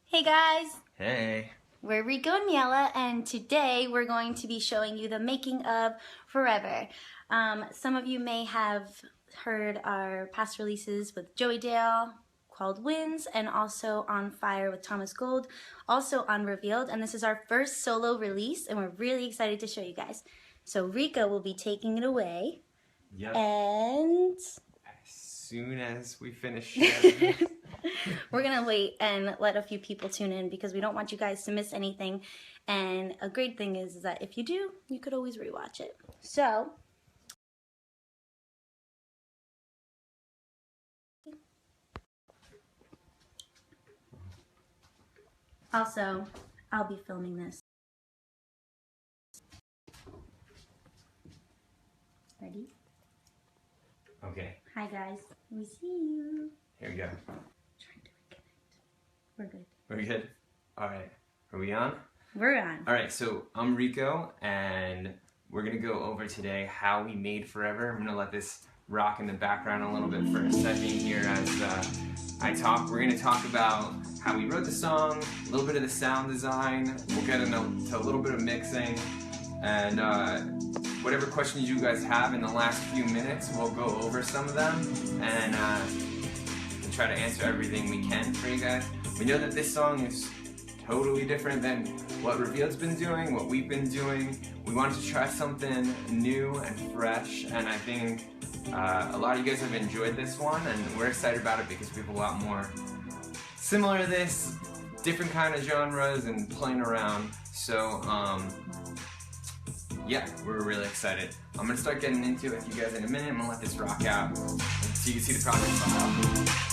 Hey guys, Hey. we're Rico and Miella, and today we're going to be showing you the making of Forever. Some of you may have heard our past releases with Joey Dale called Wins, and also On Fire with Thomas Gold, also on Revealed, and this is our first solo release, and we're really excited to show you guys. So Rico will be taking it away. Yep. And As soon as we finish it. We're gonna wait and let a few people tune in because we don't want you guys to miss anything. And a great thing is that if you do, you could always rewatch it. So, also, I'll be filming this. Ready? Okay, Hi guys, we see you. here we go. Trying to reconnect. We're good. We're good? Alright, are we on? We're on. Alright, so I'm Rico, and we're gonna go over today how we made Forever. I'm gonna let this rock in the background a little bit for a second here as I talk. We're gonna talk about how we wrote the song, a little bit of the sound design, we'll get into a little bit of mixing, and whatever questions you guys have in the last few minutes, we'll go over some of them and try to answer everything we can for you guys. We know that this song is totally different than what Revealed's been doing, what we've been doing. We wanted to try something new and fresh, and I think a lot of you guys have enjoyed this one, and we're excited about it because we have a lot more similar to this, different kind of genres and playing around. So yeah, we're really excited. I'm gonna start getting into it with you guys in a minute. I'm gonna let this rock out so you can see the project file.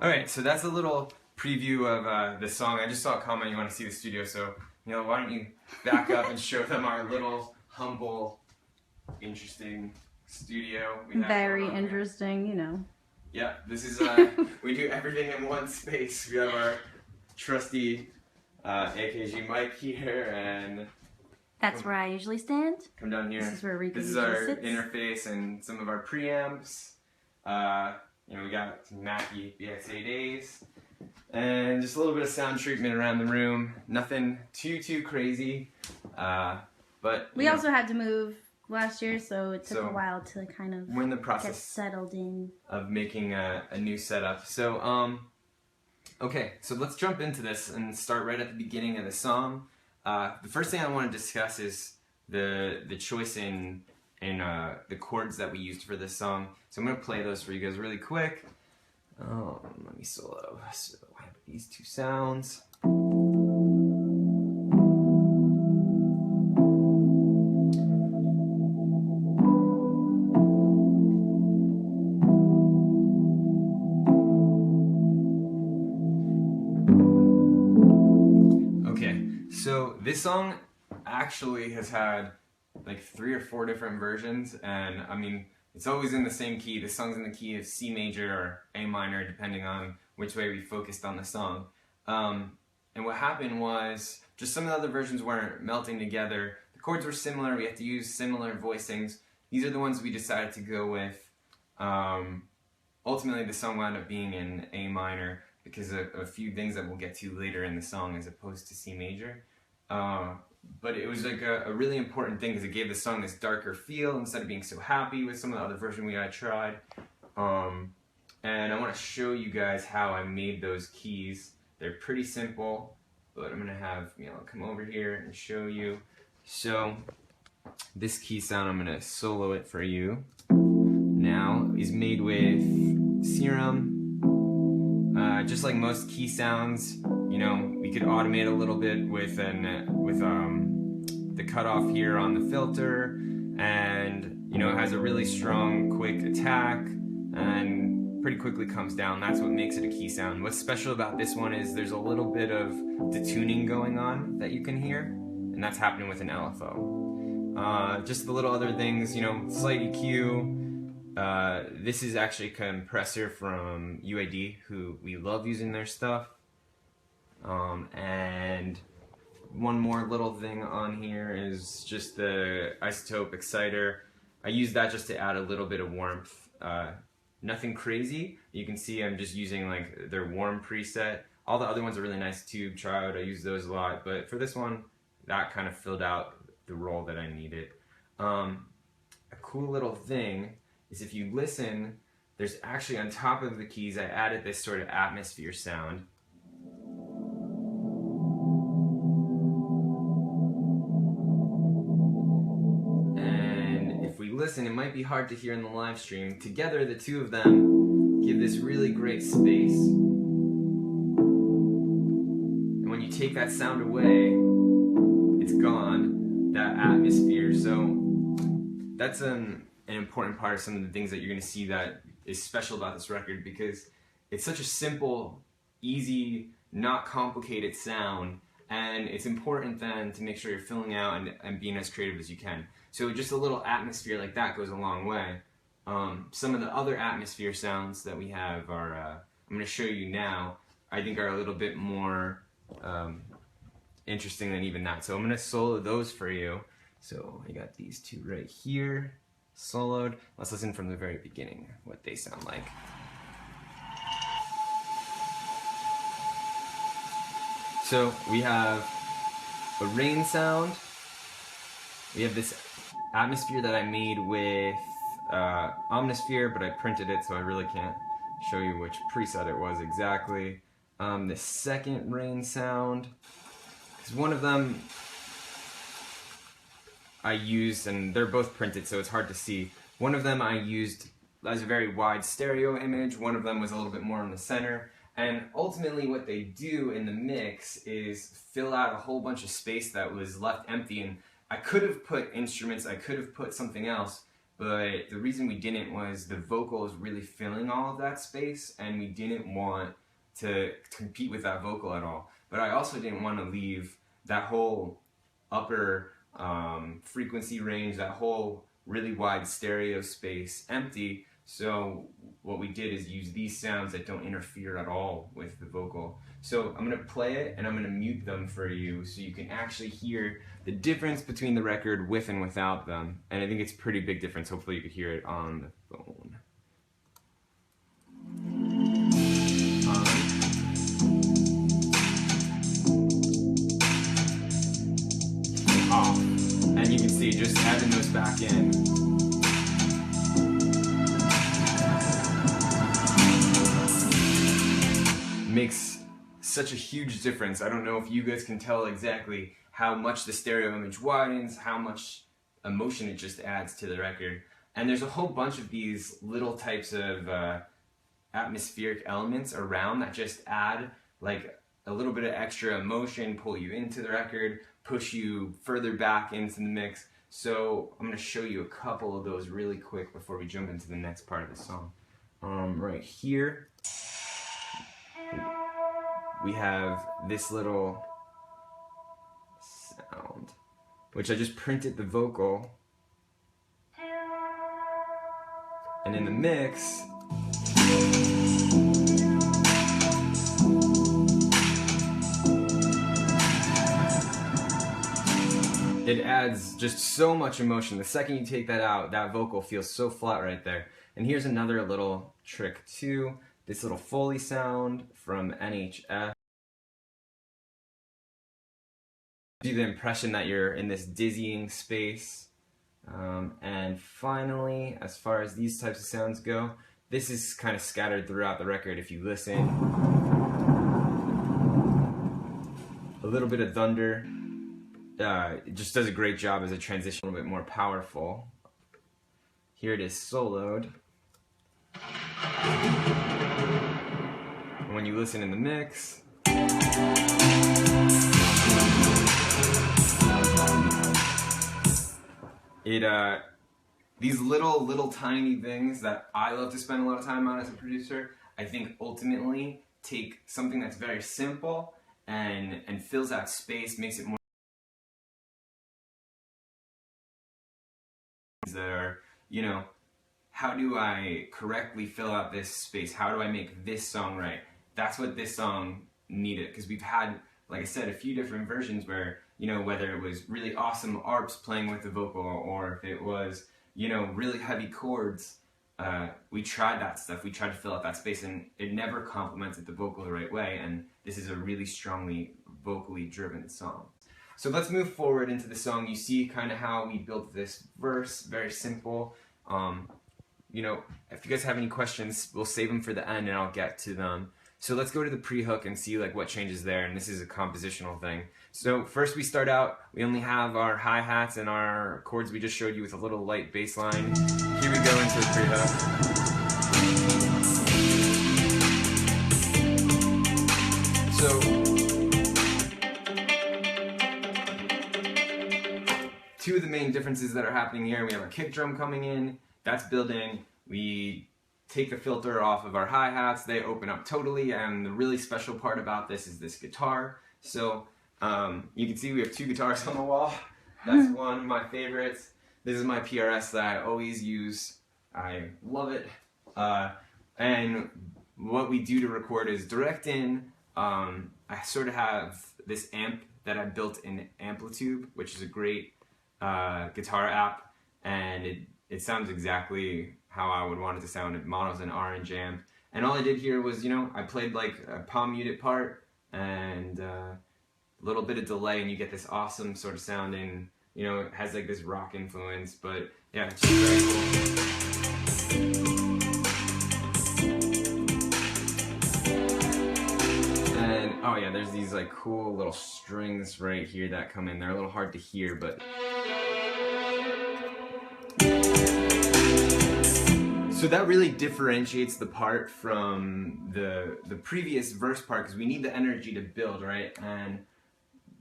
Alright, so that's a little preview of the song. I just saw a comment you want to see the studio, so why don't you back up and show them our little, humble, interesting studio. Very interesting, you know. Yeah, this is, we do everything in one space. We have our trusty AKG mic here, and That's where I usually stand. come down here. This is where Rico This is usually our sits. interface and some of our preamps. We got some Mackie BX8As, and just a little bit of sound treatment around the room. Nothing too crazy, but we also had to move last year, so it took a while to kind of we're in the get process settled in. of making a new setup. So okay, so let's jump into this and start right at the beginning of the song. The first thing I want to discuss is the choice in the chords that we used for this song. So I'm going to play those for you guys really quick. Let me solo. So I have these two sounds. Okay, so this song actually has had like 3 or 4 different versions, and I mean, it's always in the same key. This song's in the key of C major or A minor, depending on which way we focused on the song. And what happened was, just some of the other versions weren't melting together. The chords were similar, we had to use similar voicings. These are the ones we decided to go with. Ultimately, the song wound up being in A minor because of a few things that we'll get to later in the song as opposed to C major. But it was like a really important thing because it gave the song this darker feel instead of being so happy with some of the other versions we had tried. And I want to show you guys how I made those keys. They're pretty simple, but I'm going to have come over here and show you. So this key sound, I'm going to solo it for you now, is made with Serum. Just like most key sounds, we could automate a little bit with the cutoff here on the filter, and it has a really strong, quick attack, and pretty quickly comes down. That's what makes it a key sound. What's special about this one is there's a little bit of detuning going on that you can hear, and that's happening with an LFO. Just the little other things, you know, slight EQ. This is actually a compressor from UAD, who we love using their stuff. And one more little thing on here is just the isotope exciter. I use that just to add a little bit of warmth. Nothing crazy. You can see I'm just using like their warm preset. All the other ones are really nice too. Triode, I use those a lot, but for this one, that kind of filled out the role that I needed. A cool little thing is if you listen, there's actually on top of the keys, I added this sort of atmosphere sound. Listen, it might be hard to hear in the live stream. Together, the two of them give this really great space. And when you take that sound away, it's gone, that atmosphere. So that's an important part of some of the things that you're going to see that is special about this record, because it's such a simple, easy, not complicated sound. And it's important then to make sure you're filling out and being as creative as you can. So just a little atmosphere like that goes a long way. Some of the other atmosphere sounds that we have are, I'm going to show you now, I think are a little bit more interesting than even that. So I'm going to solo those for you. So I got these two right here, soloed. Let's listen from the very beginning, what they sound like. So we have a rain sound. We have this atmosphere that I made with Omnisphere, but I printed it, so I really can't show you which preset it was exactly. The second rain sound, because one of them I used, and they're both printed, so it's hard to see. One of them I used as a very wide stereo image. One of them was a little bit more in the center. And ultimately what they do in the mix is fill out a whole bunch of space that was left empty. And I could have put instruments, I could have put something else, but the reason we didn't was the vocal is really filling all of that space, and we didn't want to compete with that vocal at all. But I also didn't want to leave that whole upper frequency range, that whole really wide stereo space empty. So what we did is use these sounds that don't interfere at all with the vocal. So I'm going to play it and I'm going to mute them for you so you can actually hear the difference between the record with and without them. And I think it's a pretty big difference. Hopefully you could hear it on the phone. Off. And you can see just adding those back in. Makes such a huge difference. I don't know if you guys can tell exactly how much the stereo image widens, how much emotion it just adds to the record. And there's a whole bunch of these little types of atmospheric elements around that just add like a little bit of extra emotion, pull you into the record, push you further back into the mix. So I'm going to show you a couple of those really quick before we jump into the next part of the song. Right here, we have this little sound, which I just printed the vocal, and in the mix, it adds just so much emotion. The second you take that out, that vocal feels so flat right there. And here's another little trick too. This little Foley sound from NHF. Do the impression that you're in this dizzying space. And finally, as far as these types of sounds go, this is kind of scattered throughout the record if you listen. A little bit of thunder. It just does a great job as a transition, a little bit more powerful. Here it is soloed. And when you listen in the mix, these little tiny things that I love to spend a lot of time on as a producer, I think ultimately take something that's very simple and fills out space, makes it more that are, you know, how do I correctly fill out this space? How do I make this song right? That's what this song needed, because we've had, like I said, a few different versions where, you know, whether it was really awesome arps playing with the vocal, or if it was, you know, really heavy chords, we tried that stuff. We tried to fill out that space, and it never complemented the vocal the right way, and this is a really strongly vocally driven song. So let's move forward into the song. You see kind of how we built this verse, very simple. You know, if you guys have any questions, we'll save them for the end and I'll get to them. So let's go to the pre-hook and see like what changes there, and this is a compositional thing. So first we start out, we only have our hi-hats and our chords we just showed you with a little light bass line. Here we go into the pre-hook. So two of the main differences that are happening here, we have our kick drum coming in, that's building, we take the filter off of our hi-hats, they open up totally, and the really special part about this is this guitar. So you can see we have two guitars on the wall. That's one of my favorites. This is my PRS that I always use. I love it. And what we do to record is direct in. I sort of have this amp that I built in Amplitude, which is a great guitar app, and it sounds exactly how I would want it to sound. It models an orange amp, and all I did here was, you know, I played like a palm muted part and a little bit of delay, and you get this awesome sort of sounding, you know, it has like this rock influence, but yeah, it's just very cool. And oh yeah, there's these like cool little strings right here that come in. They're a little hard to hear, but so that really differentiates the part from the previous verse part, because we need the energy to build, right? And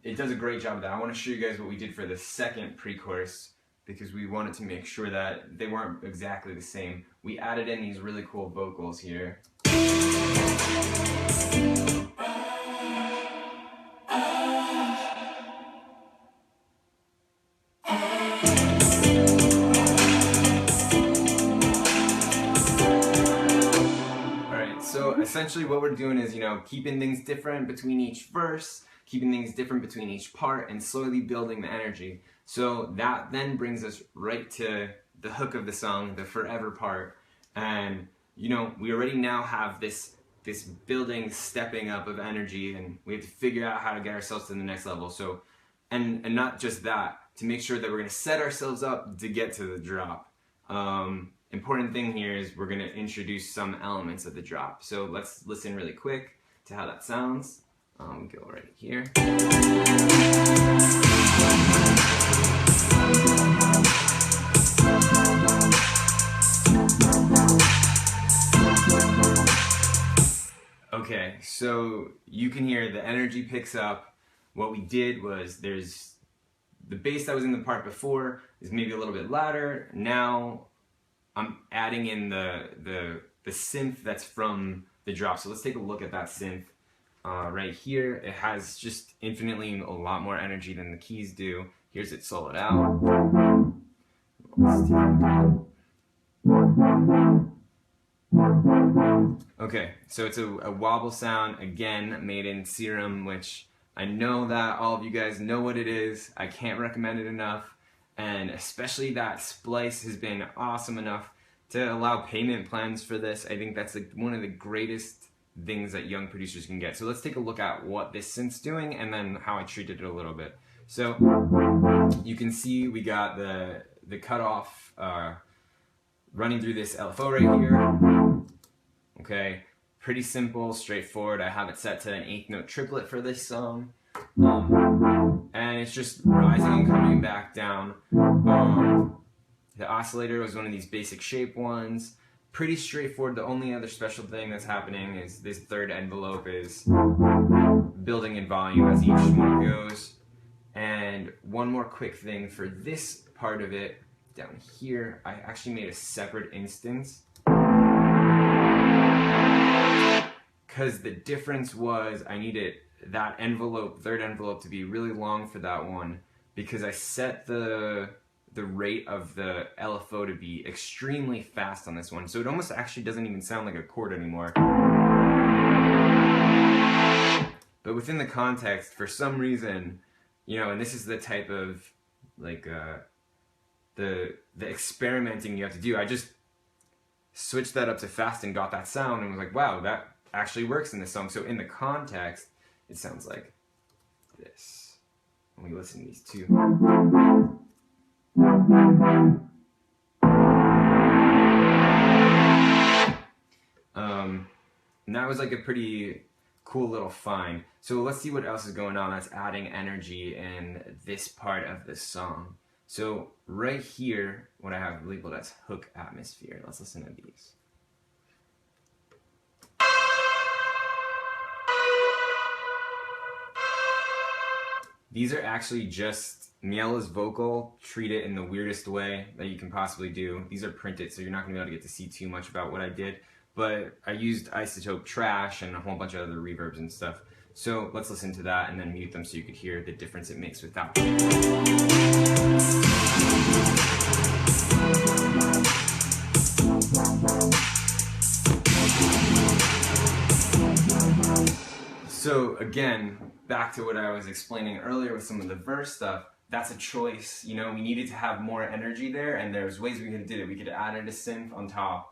it does a great job of that. I want to show you guys what we did for the second pre-chorus, because we wanted to make sure that they weren't exactly the same. We added in these really cool vocals here. So essentially what we're doing is, you know, keeping things different between each verse, keeping things different between each part, and slowly building the energy. So that then brings us right to the hook of the song, the forever part. And, you know, we already now have this building, stepping up of energy, and we have to figure out how to get ourselves to the next level. So, and not just that, to make sure that we're going to set ourselves up to get to the drop. Important thing here is we're going to introduce some elements of the drop. So let's listen really quick to how that sounds. Go right here. Okay, so you can hear the energy picks up. What we did was there's the bass that was in the part before is maybe a little bit louder. Now I'm adding in the synth that's from the drop. So let's take a look at that synth right here. It has just infinitely a lot more energy than the keys do. Here's it soloed out. Okay, so it's a wobble sound, again, made in Serum, which I know that all of you guys know what it is. I can't recommend it enough. And especially that splice has been awesome enough to allow payment plans for this. I think that's like one of the greatest things that young producers can get. So let's take a look at what this synth's doing and then how I treated it a little bit. So you can see we got the cutoff running through this LFO right here. Okay, pretty simple, straightforward. I have it set to an 8th note triplet for this song. And it's just rising and coming back down. The oscillator was one of these basic shape ones. Pretty straightforward. The only other special thing that's happening is this third envelope is building in volume as each one goes. And one more quick thing for this part of it down here, I actually made a separate instance because the difference was I needed that envelope, third envelope, to be really long for that one because I set the rate of the LFO to be extremely fast on this one, so it almost actually doesn't even sound like a chord anymore. But within the context, for some reason, you know, and this is the type of like the experimenting you have to do. I just switched that up to fast and got that sound and was like, wow, that actually works in this song. So in the context, it sounds like this. When we listen to these two. And that was like a pretty cool little find. So let's see what else is going on that's adding energy in this part of the song. So right here, what I have labeled as hook atmosphere. Let's listen to these. These are actually just Miella's vocal, treated in the weirdest way that you can possibly do. These are printed, so you're not going to be able to get to see too much about what I did. But I used isotope trash and a whole bunch of other reverbs and stuff. So let's listen to that and then mute them so you could hear the difference it makes without. So again, back to what I was explaining earlier with some of the verse stuff, that's a choice. You know, we needed to have more energy there, and there's ways we could have did it. We could have added a synth on top.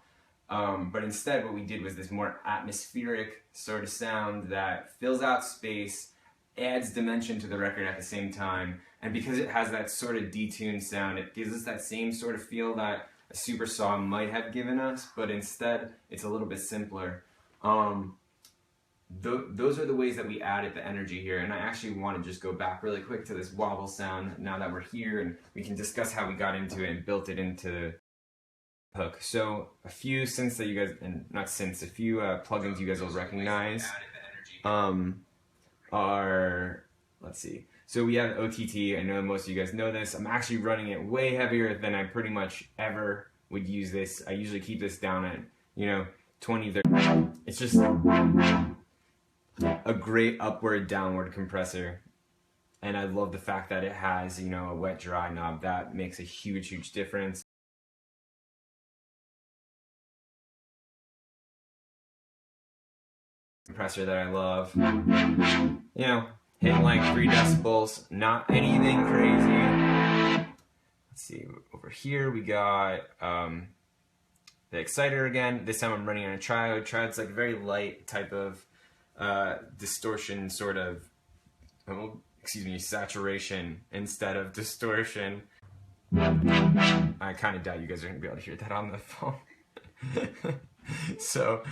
But instead what we did was this more atmospheric sort of sound that fills out space, adds dimension to the record at the same time, and because it has that sort of detuned sound, it gives us that same sort of feel that a super saw might have given us, but instead it's a little bit simpler. Those are the ways that we added the energy here, and I actually want to just go back really quick to this wobble sound now that we're here, and we can discuss how we got into it and built it into hook. So a few synths that you guys, and not synths, a few plugins you guys will recognize are, let's see. So we have OTT. I know most of you guys know this. I'm actually running it way heavier than I pretty much ever would use this. I usually keep this down at, you know, 20, 30. It's just a great upward, downward compressor. And I love the fact that it has, you know, a wet, dry knob. That makes a huge, huge difference. Compressor that I love, you know, hitting like 3 decibels, not anything crazy. Let's see, over here we got the exciter again. This time I'm running on a triode. Triode's like a very light type of distortion, sort of, oh, excuse me, saturation instead of distortion. I kind of doubt you guys are going to be able to hear that on the phone. So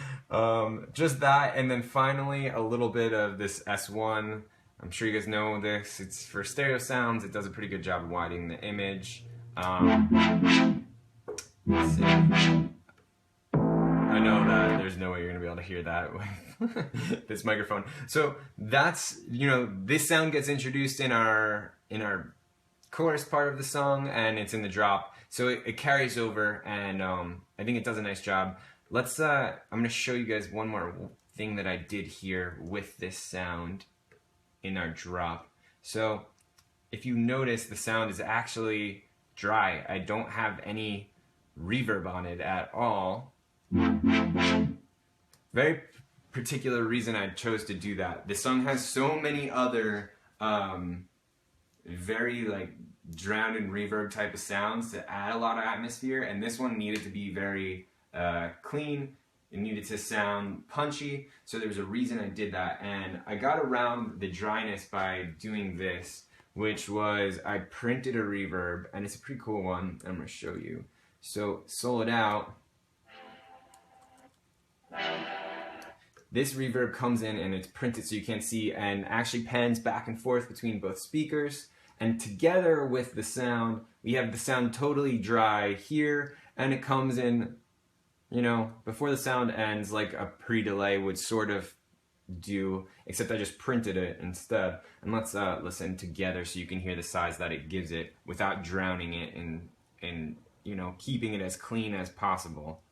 just that, and then finally a little bit of this S1. I'm sure you guys know this. It's for stereo sounds. It does a pretty good job of widening the image. Let's see. I know that there's no way you're gonna be able to hear that with this microphone. So that's, you know, this sound gets introduced in our chorus part of the song, and it's in the drop. So it carries over, and I think it does a nice job. Let's, I'm going to show you guys one more thing that I did here with this sound in our drop. So if you notice, the sound is actually dry. I don't have any reverb on it at all. Very particular reason I chose to do that. This song has so many other very like drowned in reverb type of sounds to add a lot of atmosphere, and this one needed to be very clean. It needed to sound punchy, so there was a reason I did that, and I got around the dryness by doing this, which was I printed a reverb, and it's a pretty cool one. I'm going to show you. So solo it out. This reverb comes in and it's printed so you can't see, and actually pans back and forth between both speakers, and together with the sound we have the sound totally dry here, and it comes in, you know, before the sound ends, like a pre-delay would sort of do, except I just printed it instead. And let's listen together so you can hear the size that it gives it without drowning it in and you know, keeping it as clean as possible.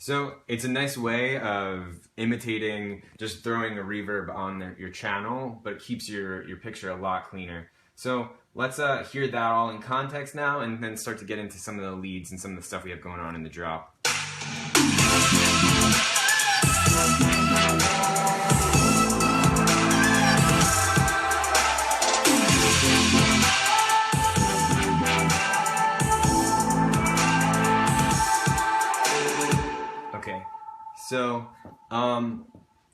So it's a nice way of imitating just throwing a reverb on your channel, but it keeps your picture a lot cleaner. So let's hear that all in context now, and then start to get into some of the leads and some of the stuff we have going on in the drop. Okay, so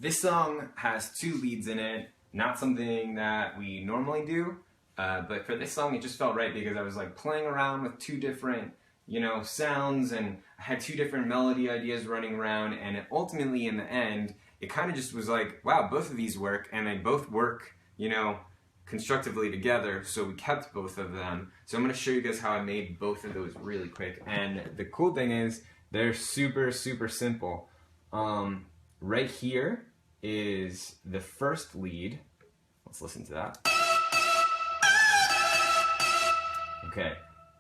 this song has 2 leads in it, not something that we normally do, but for this song it just felt right because I was like playing around with 2 different, you know, sounds, and I had 2 different melody ideas running around, and ultimately in the end it kind of just was like, wow, both of these work, and they both work, you know, constructively together, so we kept both of them. So I'm going to show you guys how I made both of those really quick, and the cool thing is they're super simple. Right here is the first lead. Let's listen to that. Okay,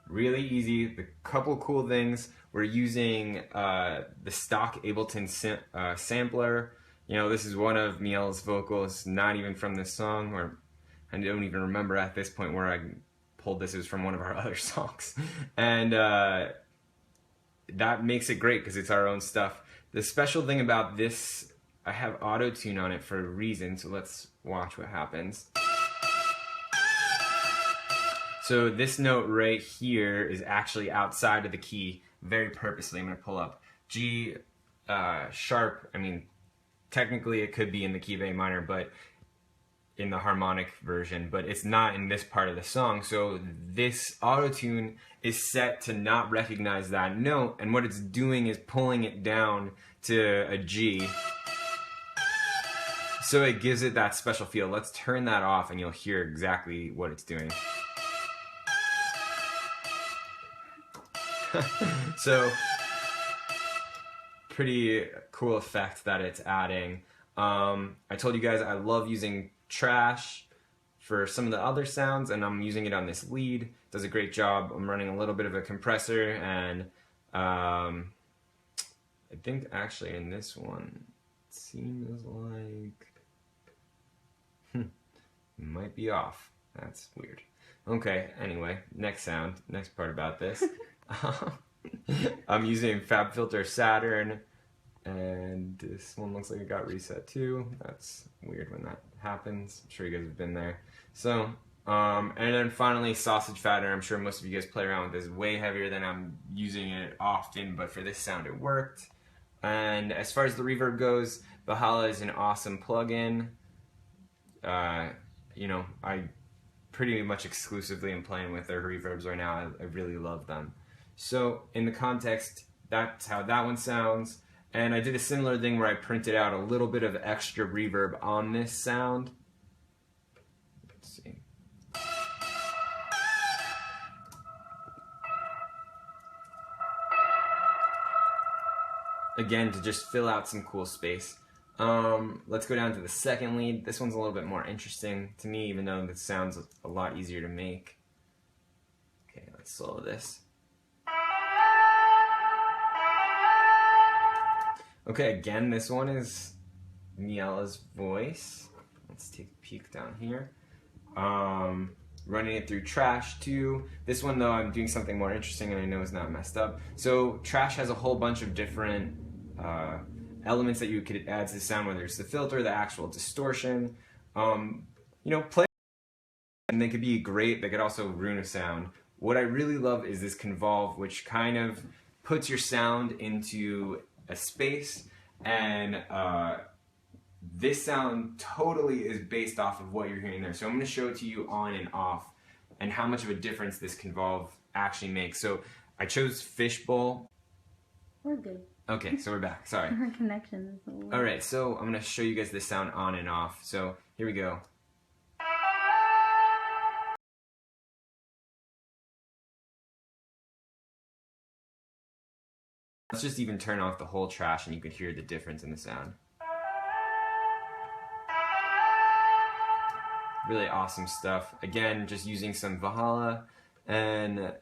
really easy. The couple cool things, we're using the stock Ableton sampler. You know, this is one of Miella's vocals, not even from this song, or I don't even remember at this point where I pulled this. It was from one of our other songs. And that makes it great because it's our own stuff. The special thing about this, I have auto-tune on it for a reason, so let's watch what happens. So this note right here is actually outside of the key, very purposely. I'm going to pull up G sharp. I mean, technically it could be in the key of A minor, but in the harmonic version, but it's not in this part of the song. So this auto-tune is set to not recognize that note, and what it's doing is pulling it down to a G. So it gives it that special feel. Let's turn that off and you'll hear exactly what it's doing. So pretty cool effect that it's adding. I told you guys I love using trash for some of the other sounds, and I'm using it on this lead. It does a great job. I'm running a little bit of a compressor, and I think actually in this one it seems like might be off. That's weird. Okay, anyway, next part about this. I'm using FabFilter Saturn, and this one looks like it got reset too. That's weird when that happens. I'm sure you guys have been there. So, and then finally Sausage Fatter. I'm sure most of you guys play around with this. Way heavier than I'm using it often, but for this sound it worked. And as far as the reverb goes, Valhalla is an awesome plugin. You know, I pretty much exclusively am playing with their reverbs right now. I really love them. So in the context, that's how that one sounds. And I did a similar thing where I printed out a little bit of extra reverb on this sound. Let's see. Again, to just fill out some cool space. Let's go down to the second lead. This one's a little bit more interesting to me, even though this sounds a lot easier to make. Okay, let's solo this. Okay, again, this one is Miella's voice. Let's take a peek down here. Running it through Trash too. This one though, I'm doing something more interesting and I know it's not messed up. So Trash has a whole bunch of different elements that you could add to the sound, whether it's the filter, the actual distortion. You know, play, and they could be great, they could also ruin a sound. What I really love is this convolve, which kind of puts your sound into a space, and this sound totally is based off of what you're hearing there. So I'm going to show it to you on and off and how much of a difference this convolve actually makes. So I chose Fishbowl. We're good. Okay, so we're back. Sorry. Our connection is a little... Alright, so I'm going to show you guys this sound on and off. So here we go. Let's just even turn off the whole Trash and you could hear the difference in the sound. Really awesome stuff. Again, just using some Valhalla, and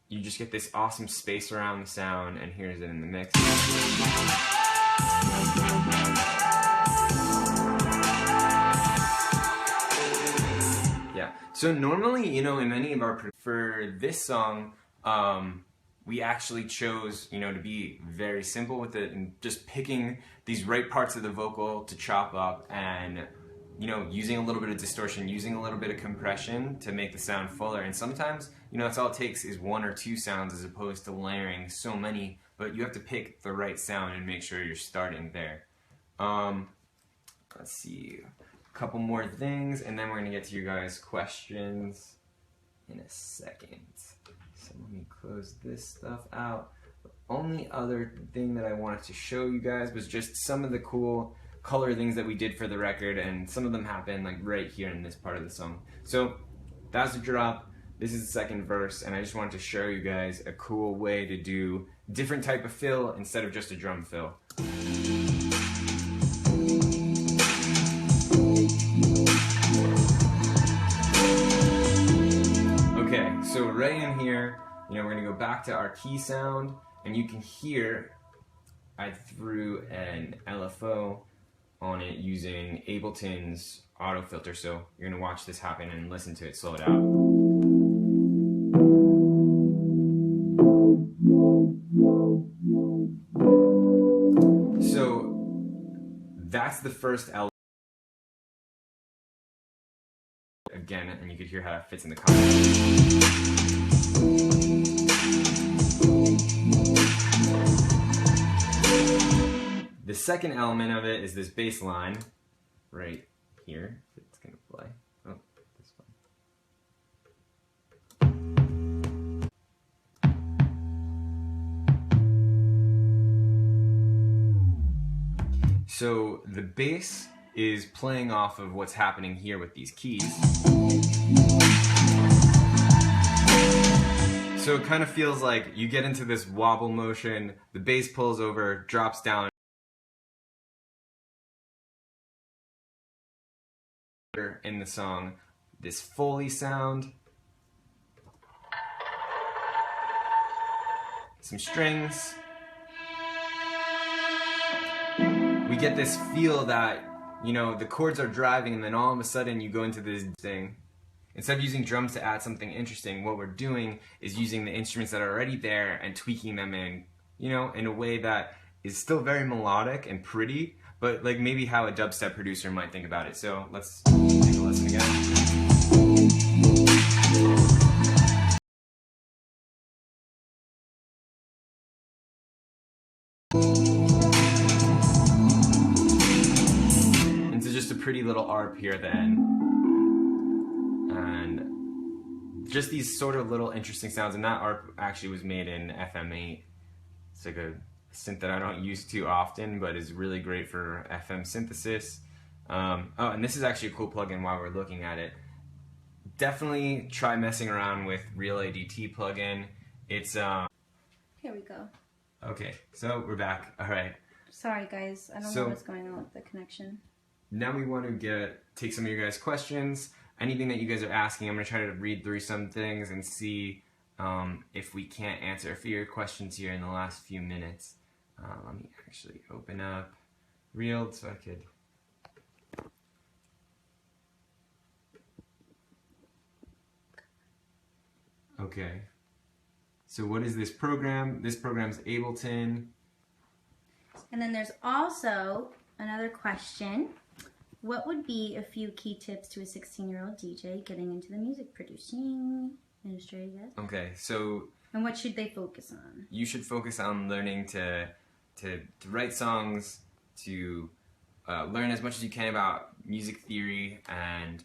you just get this awesome space around the sound, and here's it in the mix. Yeah, so normally, you know, in many of our, for this song, we actually chose, you know, to be very simple with it and just picking these right parts of the vocal to chop up and, you know, using a little bit of distortion, using a little bit of compression to make the sound fuller. And sometimes, you know, that's all it takes is one or two sounds as opposed to layering so many, but you have to pick the right sound and make sure you're starting there. Let's see, a couple more things, and then we're gonna get to you guys' questions in a second. So let me close this stuff out. The only other thing that I wanted to show you guys was just some of the cool color things that we did for the record, and some of them happen like right here in this part of the song. So that's the drop. This is the second verse, and I just wanted to show you guys a cool way to do different type of fill instead of just a drum fill. Okay, so right in here, you know, we're gonna go back to our key sound, and you can hear I threw an LFO on it using Ableton's auto filter. So you're gonna watch this happen and listen to it, slow it out. So that's the first L again, and you could hear how it fits in the context. The second element of it is this bass line right here. It's gonna play. Oh, this one. So the bass is playing off of what's happening here with these keys. So it kind of feels like you get into this wobble motion, the bass pulls over, drops down in the song, this Foley sound, some strings. We get this feel that, you know, the chords are driving and then all of a sudden you go into this thing. Instead of using drums to add something interesting, what we're doing is using the instruments that are already there and tweaking them in, you know, in a way that is still very melodic and pretty, but like maybe how a dubstep producer might think about it. So let's take a listen again. Into just a pretty little arp here at the end. And just these sort of little interesting sounds, and that arp actually was made in FM8. It's like a synth that I don't use too often, but is really great for FM synthesis. Oh, and this is actually a cool plugin while we're looking at it. Definitely try messing around with Real ADT plugin. It's Here we go. Okay, so we're back. All right. Sorry guys, I don't know what's going on with the connection. Now we want to take some of your guys' questions. Anything that you guys are asking, I'm going to try to read through some things and see if we can't answer a few of your questions here in the last few minutes. Let me actually open up Reeled so I could... Okay. So what is this program? This program's Ableton. And then there's also another question. What would be a few key tips to a 16-year-old DJ getting into the music producing industry, I guess? Okay, so... And what should they focus on? You should focus on learning to write songs, to learn as much as you can about music theory, and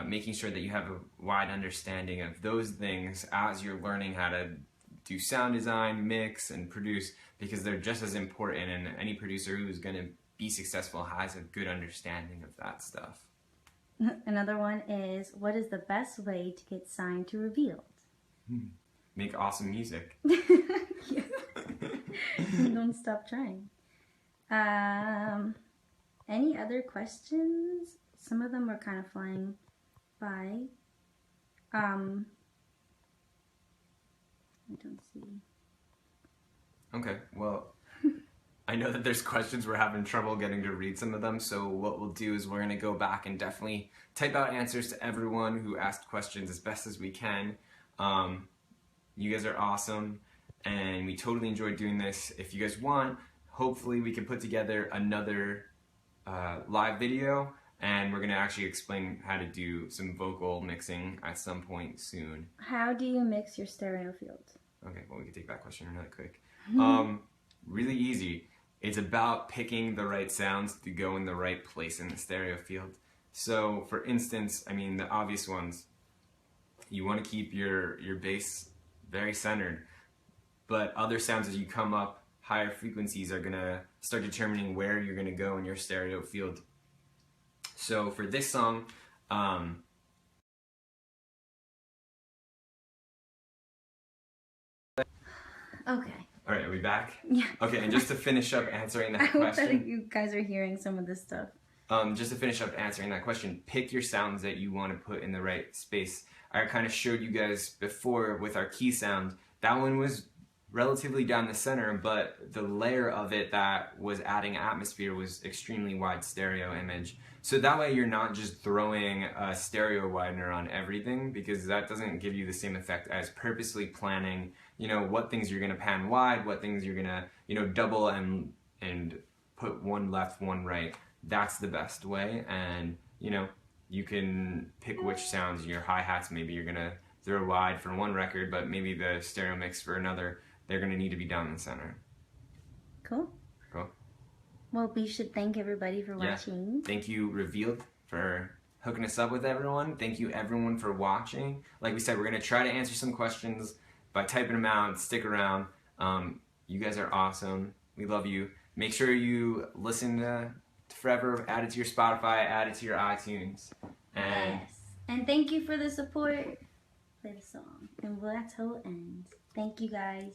making sure that you have a wide understanding of those things as you're learning how to do sound design, mix, and produce, because they're just as important, and any producer who's going to be successful has a good understanding of that stuff. Another one is, what is the best way to get signed to Revealed? Make awesome music. Don't stop trying. Any other questions? Some of them were kind of flying by, I don't see. Okay, well, I know that there's questions we're having trouble getting to read some of them, so what we'll do is we're going to go back and definitely type out answers to everyone who asked questions as best as we can. You guys are awesome, and we totally enjoyed doing this. If you guys want, hopefully we can put together another live video, and we're going to actually explain how to do some vocal mixing at some point soon. How do you mix your stereo field? Okay, well, we can take that question really quick. Really easy. It's about picking the right sounds to go in the right place in the stereo field. So, for instance, I mean, the obvious ones, you want to keep your bass very centered, but other sounds as you come up, higher frequencies are going to start determining where you're going to go in your stereo field. So, for this song, Okay. all right, are we back? Yeah. Okay, and just to finish up answering that I hope question. that you guys are hearing some of this stuff. Just to finish up answering that question, pick your sounds that you want to put in the right space. I kind of showed you guys before with our key sound. That one was relatively down the center, but the layer of it that was adding atmosphere was extremely wide stereo image. So that way you're not just throwing a stereo widener on everything, because that doesn't give you the same effect as purposely planning, you know, what things you're going to pan wide, what things you're going to, you know, double and put one left, one right. That's the best way. And, you know, you can pick which sounds, your hi-hats, maybe you're going to throw wide for one record, but maybe the stereo mix for another, they're going to need to be down the center. Cool. Cool. Well, we should thank everybody for watching. Thank you, Revealed, for hooking us up with everyone. Thank you, everyone, for watching. Like we said, we're going to try to answer some questions by typing them out. Stick around. You guys are awesome. We love you. Make sure you listen to Forever, add it to your Spotify, add it to your iTunes. And yes. And thank you for the support. Play the song. And that's how it ends. Thank you, guys.